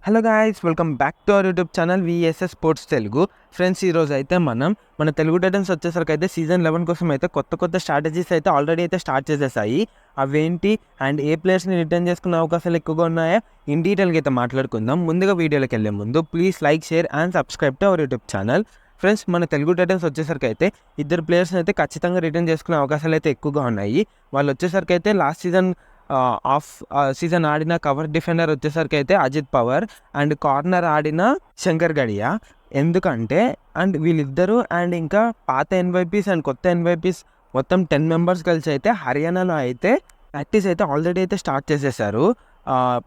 Hello guys, welcome back to our YouTube channel VSS sports Telugu. Friends, ఈరోజు అయితే మన Telugu Titans వచ్చేసరికి అయితే సీజన్ 11 కోసం అయితే కొత్త స్ట్రాటజీస్ అయితే ఆల్రెడీ అయితే స్టార్ట్ చేసేసాయి. అవేంటి అండ్ ఏ ప్లేయర్స్ని రిటర్న్ చేసుకునే అవకాశాలు ఎక్కువగా ఉన్నాయో ఇన్ డీటెయిల్గా అయితే మాట్లాడుకుందాం. ముందుగా వీడియోలోకి వెళ్ళే ముందు please like, share and subscribe to our YouTube channel. Friends, మన తెలుగు టైటన్స్ వచ్చేసరికి అయితే ఇద్దరు ప్లేయర్స్ని అయితే ఖచ్చితంగా రిటర్న్ చేసుకునే అవకాశాలు అయితే ఎక్కువగా ఉన్నాయి. వాళ్ళు వచ్చేసరికి అయితే లాస్ట్ సీజన్ ఆడిన కవర్ డిఫెండర్ వచ్చేసరికి అయితే అజిత్ పవార్ అండ్ కార్నర్ ఆడిన శంకర్ గడియా. ఎందుకంటే వీళ్ళిద్దరూ అండ్ ఇంకా పాత ఎన్వైపీస్ అండ్ కొత్త ఎన్వైపీస్ మొత్తం 10 మెంబర్స్ కలిసి అయితే హర్యానాలో అయితే ప్రాక్టీస్ అయితే ఆల్రెడీ అయితే స్టార్ట్ చేసేసారు.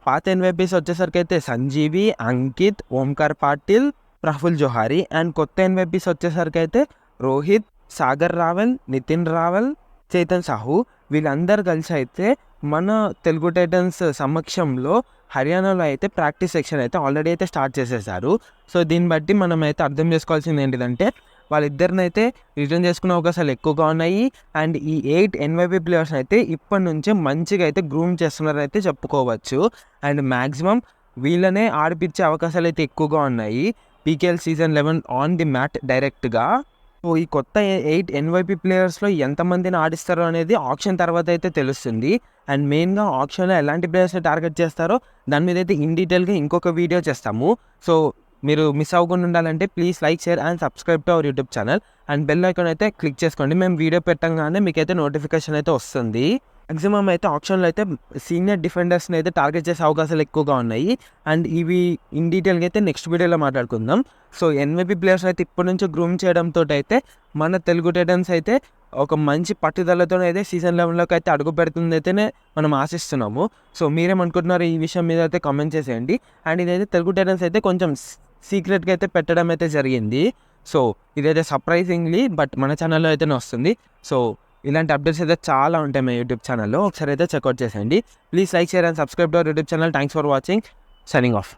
పాత ఎన్వైపీస్ వచ్చేసరికి అయితే సంజీవి, అంకిత్, ఓంకార్ పాటిల్, ప్రఫుల్ జోహారీ అండ్ కొత్త ఎన్వైపీస్ వచ్చేసరికి అయితే రోహిత్, సాగర్ రావల్, నితిన్ రావల్, చేతన్ సాహు. వీళ్ళందరూ కలిసి అయితే మన తెలుగు టైటన్స్ సమక్షంలో హర్యానాలో అయితే ప్రాక్టీస్ సెక్షన్ అయితే ఆల్రెడీ అయితే స్టార్ట్ చేసేసారు. సో దీన్ని బట్టి మనం అయితే అర్థం చేసుకోవాల్సింది ఏంటిదంటే వాళ్ళిద్దరిని అయితే రిటర్న్ చేసుకునే అవకాశాలు ఎక్కువగా ఉన్నాయి. అండ్ ఈ 8 ఎన్వైపీ ప్లేయర్స్ అయితే ఇప్పటి నుంచే మంచిగా అయితే గ్రూమ్ చేస్తున్నారని అయితే చెప్పుకోవచ్చు. అండ్ మ్యాక్సిమం వీళ్ళనే ఆడిపించే అవకాశాలు అయితే ఎక్కువగా ఉన్నాయి. PKL season 11 on the mat డైరెక్ట్గా. సో ఈ కొత్త 8 ఎన్వైపీ ప్లేయర్స్లో ఎంతమందిని ఆడిస్తారో అనేది ఆప్షన్ తర్వాత అయితే తెలుస్తుంది. అండ్ మెయిన్గా ఆప్షన్లో ఎలాంటి ప్లేయర్స్ని టార్గెట్ చేస్తారో దాని మీద అయితే ఇన్ డీటెయిల్గా ఇంకొక వీడియో చేస్తాము. సో మీరు మిస్ అవ్వకుండా ఉండాలంటే please like, share and subscribe to our YouTube channel and bell icon అయితే క్లిక్ చేసుకోండి. మేము వీడియో పెట్టగానే మీకైతే నోటిఫికేషన్ అయితే వస్తుంది. మ్యాక్సిమం అయితే ఆప్షన్లో అయితే సీనియర్ డిఫెండర్స్ని అయితే టార్గెట్ చేసే అవకాశాలు ఎక్కువగా ఉన్నాయి. అండ్ ఇవి ఇన్ డీటెయిల్గా అయితే నెక్స్ట్ వీడియోలో మాట్లాడుకుందాం. సో ఎన్వైపీ ప్లేయర్స్ అయితే ఇప్పటి నుంచి గ్రూమ్ చేయడంతో అయితే మన తెలుగు టైటన్స్ అయితే ఒక మంచి పట్టుదలతో అయితే సీజన్ 11లోకి అయితే అడుగు పెడుతుంది అయితేనే మనం ఆశిస్తున్నాము. సో మీరేమనుకుంటున్నారు ఈ విషయం మీద అయితే కామెంట్ చేసేయండి. అండ్ ఇదైతే తెలుగు టైటన్స్ అయితే కొంచెం సీక్రెట్గా అయితే పెట్టడం అయితే జరిగింది. సో ఇదైతే సర్ప్రైజింగ్లీ బట్ మన ఛానల్లో అయితేనే వస్తుంది. సో ఇలాంటి అప్డేట్స్ అయితే చాలా ఉంటాయి మా యూట్యూబ్ ఛానల్లో, ఒకసారి అయితే చెక్అవుట్ చేసేయండి. Please like, share and subscribe to our YouTube channel. Thanks for watching. Signing off.